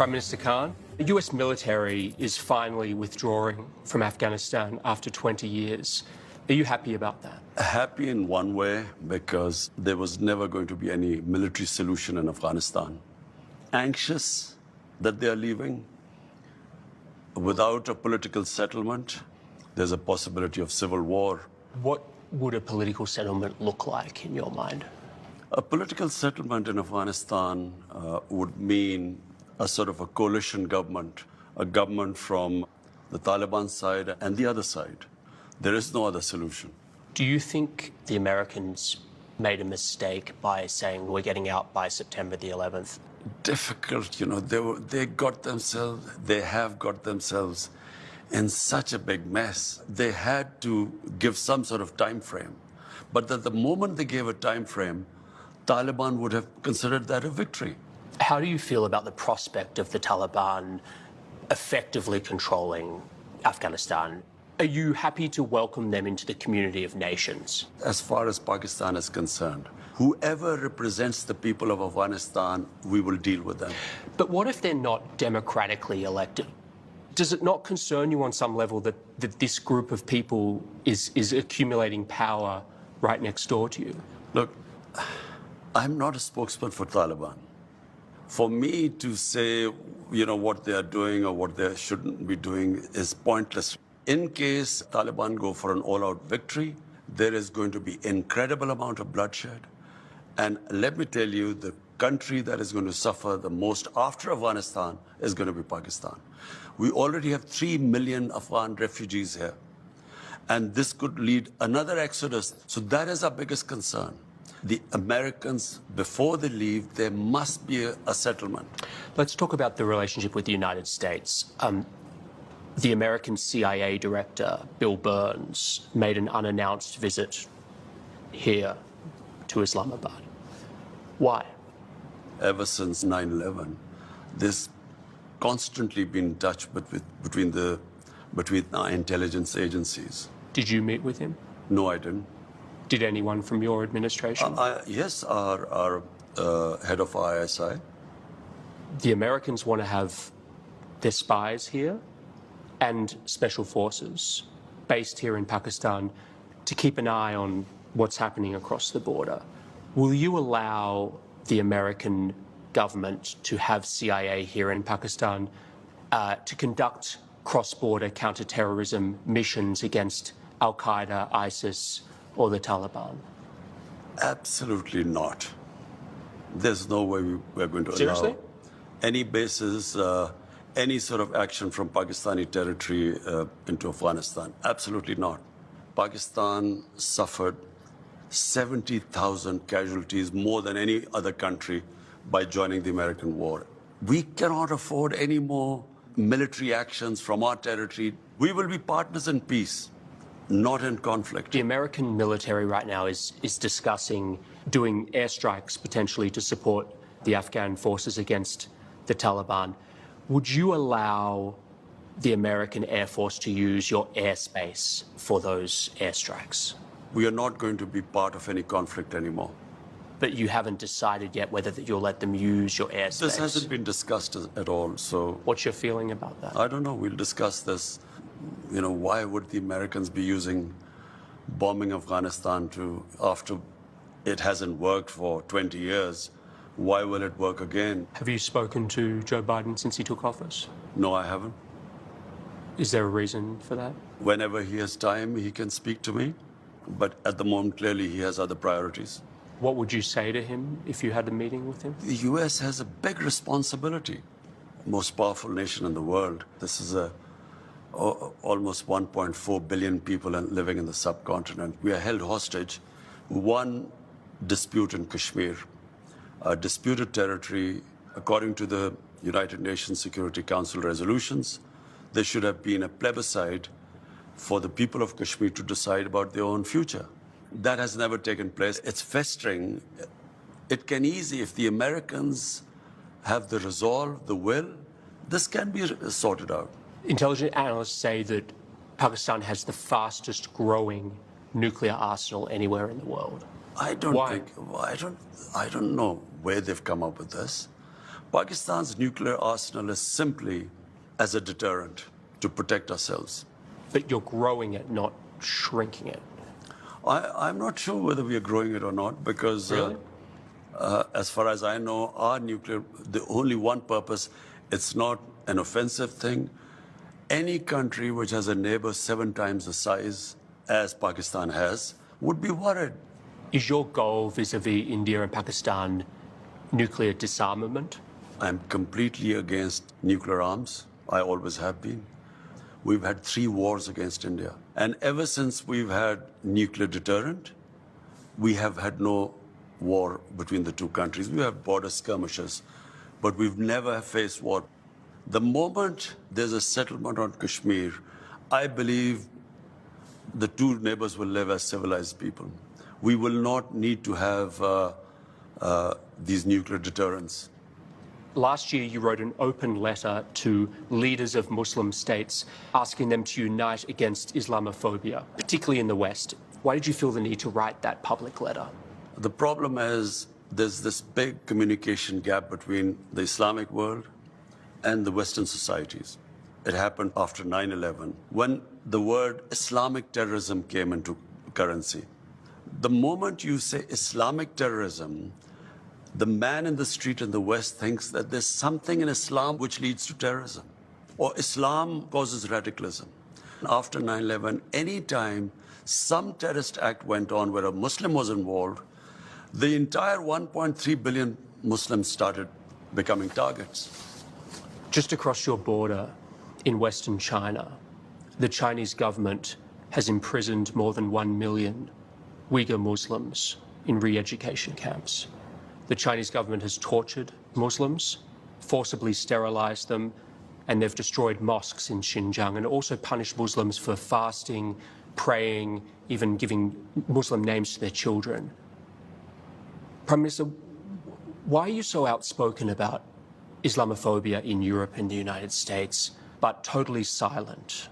Prime Minister Khan, the US military is finally withdrawing from Afghanistan after 20 years. Are you happy about that? Happy in one way, because there was never going to be any military solution in Afghanistan. Anxious that they are leaving. Without a political settlement, there's a possibility of civil war. What would a political settlement look like in your mind? A political settlement in Afghanistan would mean a sort of a coalition government, a government from the Taliban side and the other side. There is no other solution. Do you think the Americans made a mistake by saying we're getting out by September the 11th? Difficult, they have got themselves in such a big mess. They had to give some sort of time frame. But at the moment they gave a time frame, Taliban would have considered that a victory. How do you feel about the prospect of the Taliban effectively controlling Afghanistan? Are you happy to welcome them into the community of nations? As far as Pakistan is concerned, whoever represents the people of Afghanistan, we will deal with them. But what if they're not democratically elected? Does it not concern you on some level that this group of people is accumulating power right next door to you? Look, I'm not a spokesman for Taliban. For me to say, what they are doing or what they shouldn't be doing is pointless. In case Taliban go for an all-out victory, there is going to be incredible amount of bloodshed. And let me tell you, the country that is going to suffer the most after Afghanistan is going to be Pakistan. We already have 3 million Afghan refugees here. And this could lead another exodus. So that is our biggest concern. The Americans, before they leave, there must be a settlement. Let's talk about the relationship with the United States. The American CIA director, Bill Burns, made an unannounced visit here to Islamabad. Why? Ever since 9/11, there's constantly been touch between our intelligence agencies. Did you meet with him? No, I didn't. Did anyone from your administration? Yes, our head of ISI. The Americans want to have their spies here and special forces based here in Pakistan to keep an eye on what's happening across the border. Will you allow the American government to have CIA here in Pakistan to conduct cross-border counter-terrorism missions against Al-Qaeda, ISIS, or the Taliban? Absolutely not. There's no way we're going to Seriously? allow any bases, any sort of action from Pakistani territory into Afghanistan. Absolutely not. Pakistan suffered 70,000 casualties, more than any other country, by joining the American war. We cannot afford any more military actions from our territory. We will be partners in peace, not in conflict. The American military right now is discussing doing airstrikes potentially to support the Afghan forces against the Taliban. Would you allow the American Air Force to use your airspace for those airstrikes? We are not going to be part of any conflict anymore. But you haven't decided yet whether you'll let them use your airspace? This hasn't been discussed at all, so... What's your feeling about that? I don't know. We'll discuss this. Why would the Americans be using bombing Afghanistan after it hasn't worked for 20 years? Why will it work again? Have you spoken to Joe Biden since he took office? No, I haven't. Is there a reason for that? Whenever he has time, he can speak to me. But at the moment, clearly, he has other priorities. What would you say to him if you had a meeting with him? The U.S. has a big responsibility. Most powerful nation in the world. This is almost 1.4 billion people living in the subcontinent. We are held hostage. One dispute in Kashmir, a disputed territory, according to the United Nations Security Council resolutions, there should have been a plebiscite for the people of Kashmir to decide about their own future. That has never taken place. It's festering. It can easily, if the Americans have the resolve, the will, this can be sorted out. Intelligence analysts say that Pakistan has the fastest growing nuclear arsenal anywhere in the world. I don't know where they've come up with this. Pakistan's nuclear arsenal is simply as a deterrent to protect ourselves. But you're growing it, not shrinking it. I'm not sure whether we are growing it or not because, Really? as far as I know, our nuclear, the only one purpose, it's not an offensive thing. Any country which has a neighbor 7 times the size as Pakistan has would be worried. Is your goal vis-a-vis India and Pakistan nuclear disarmament? I'm completely against nuclear arms. I always have been. We've had 3 wars against India. And ever since we've had nuclear deterrent, we have had no war between the two countries. We have border skirmishes, but we've never faced war. The moment there's a settlement on Kashmir, I believe the two neighbors will live as civilized people. We will not need to have these nuclear deterrents. Last year, you wrote an open letter to leaders of Muslim states asking them to unite against Islamophobia, particularly in the West. Why did you feel the need to write that public letter? The problem is there's this big communication gap between the Islamic world and the Western societies. It happened after 9/11, when the word Islamic terrorism came into currency. The moment you say Islamic terrorism, the man in the street in the West thinks that there's something in Islam which leads to terrorism, or Islam causes radicalism. After 9/11, any time some terrorist act went on where a Muslim was involved, the entire 1.3 billion Muslims started becoming targets. Just across your border in Western China, the Chinese government has imprisoned more than 1 million Uyghur Muslims in re-education camps. The Chinese government has tortured Muslims, forcibly sterilized them, and they've destroyed mosques in Xinjiang and also punished Muslims for fasting, praying, even giving Muslim names to their children. Prime Minister, why are you so outspoken about Islamophobia in Europe and the United States, but totally silent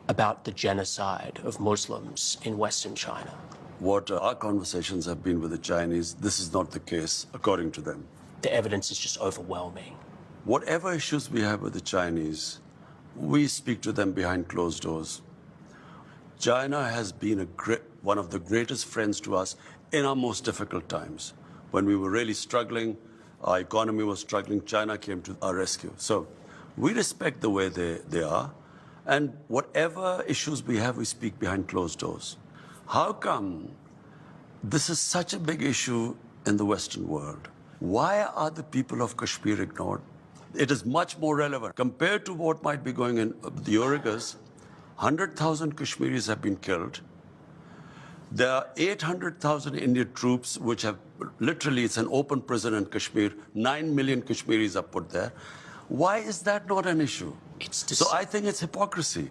about the genocide of Muslims in Western China? What our conversations have been with the Chinese, this is not the case, according to them. The evidence is just overwhelming. Whatever issues we have with the Chinese, we speak to them behind closed doors. China has been one of the greatest friends to us in our most difficult times. When we were really struggling, our economy was struggling, China came to our rescue. So we respect the way they are, and whatever issues we have, we speak behind closed doors. How come this is such a big issue in the Western world? Why are the people of Kashmir ignored? It is much more relevant. Compared to what might be going in the Uyghurs, 100,000 Kashmiris have been killed. There are 800,000 Indian troops which have literally, it's an open prison in Kashmir. 9 million Kashmiris are put there. Why is that not an issue? So I think it's hypocrisy.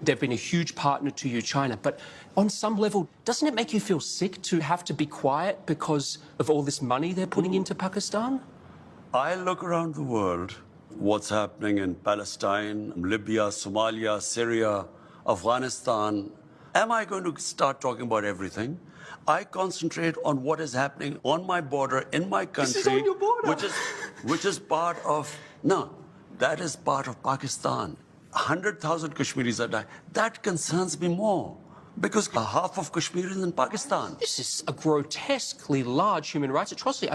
They've been a huge partner to you, China, but on some level, doesn't it make you feel sick to have to be quiet because of all this money they're putting into Pakistan? I look around the world, what's happening in Palestine, Libya, Somalia, Syria, Afghanistan. Am I going to start talking about everything? I concentrate on what is happening on my border, in my country. This is on your border. Which is part of, no, that is part of Pakistan. 100,000 Kashmiris are dying. That concerns me more because half of Kashmir is in Pakistan. This is a grotesquely large human rights atrocity.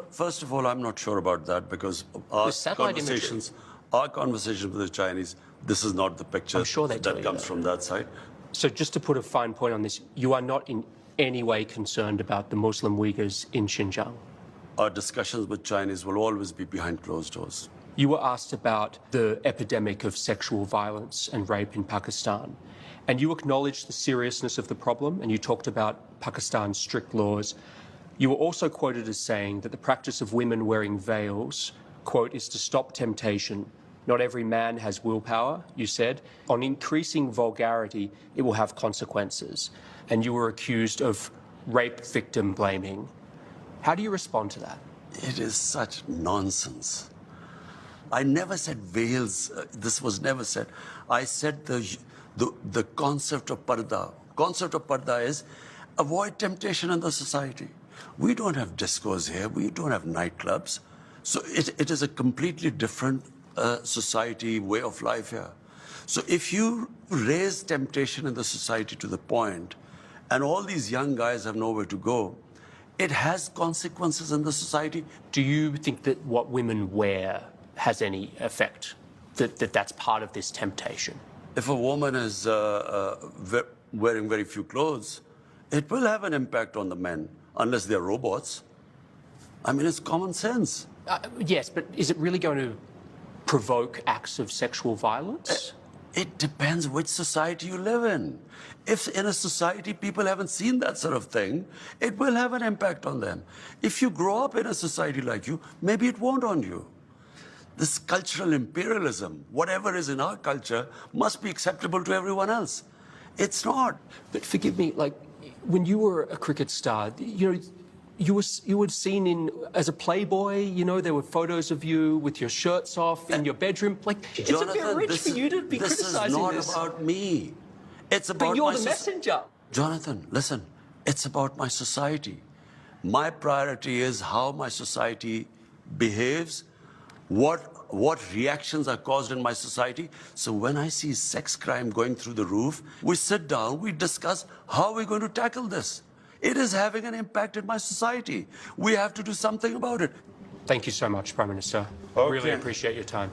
First of all, I'm not sure about that because our conversations with the Chinese, this is not the picture that comes from that side. So just to put a fine point on this, you are not in any way concerned about the Muslim Uyghurs in Xinjiang? Our discussions with Chinese will always be behind closed doors. You were asked about the epidemic of sexual violence and rape in Pakistan, and you acknowledged the seriousness of the problem, and you talked about Pakistan's strict laws. You were also quoted as saying that the practice of women wearing veils, quote, is to stop temptation. Not every man has willpower, you said. On increasing vulgarity, it will have consequences. And you were accused of rape victim blaming. How do you respond to that? It is such nonsense. I never said veils. This was never said. I said the concept of parda. Concept of parda is avoid temptation in the society. We don't have discos here. We don't have nightclubs. So it is a completely different society, way of life here. So if you raise temptation in the society to the point, and all these young guys have nowhere to go, it has consequences in the society. Do you think that what women wear has any effect? That's part of this temptation? If a woman is wearing very few clothes, it will have an impact on the men, unless they're robots. I mean, it's common sense. Yes, but is it really going to provoke acts of sexual violence? It depends which society you live in. If in a society people haven't seen that sort of thing, it will have an impact on them. If you grow up in a society like you, maybe it won't on you. This cultural imperialism, whatever is in our culture, must be acceptable to everyone else. It's not. But forgive me, like, when you were a cricket star, you know, you were seen in as a playboy. You know, there were photos of you with your shirts off in your bedroom. Like, Jonathan, it's a bit rich for you to be criticizing this. This is not about me. It's about but you're the messenger. Jonathan, listen. It's about my society. My priority is how my society behaves, what reactions are caused in my society. So when I see sex crime going through the roof, we sit down, we discuss how we're going to tackle this. It is having an impact in my society. We have to do something about it. Thank you so much, Prime Minister. Okay. Really appreciate your time.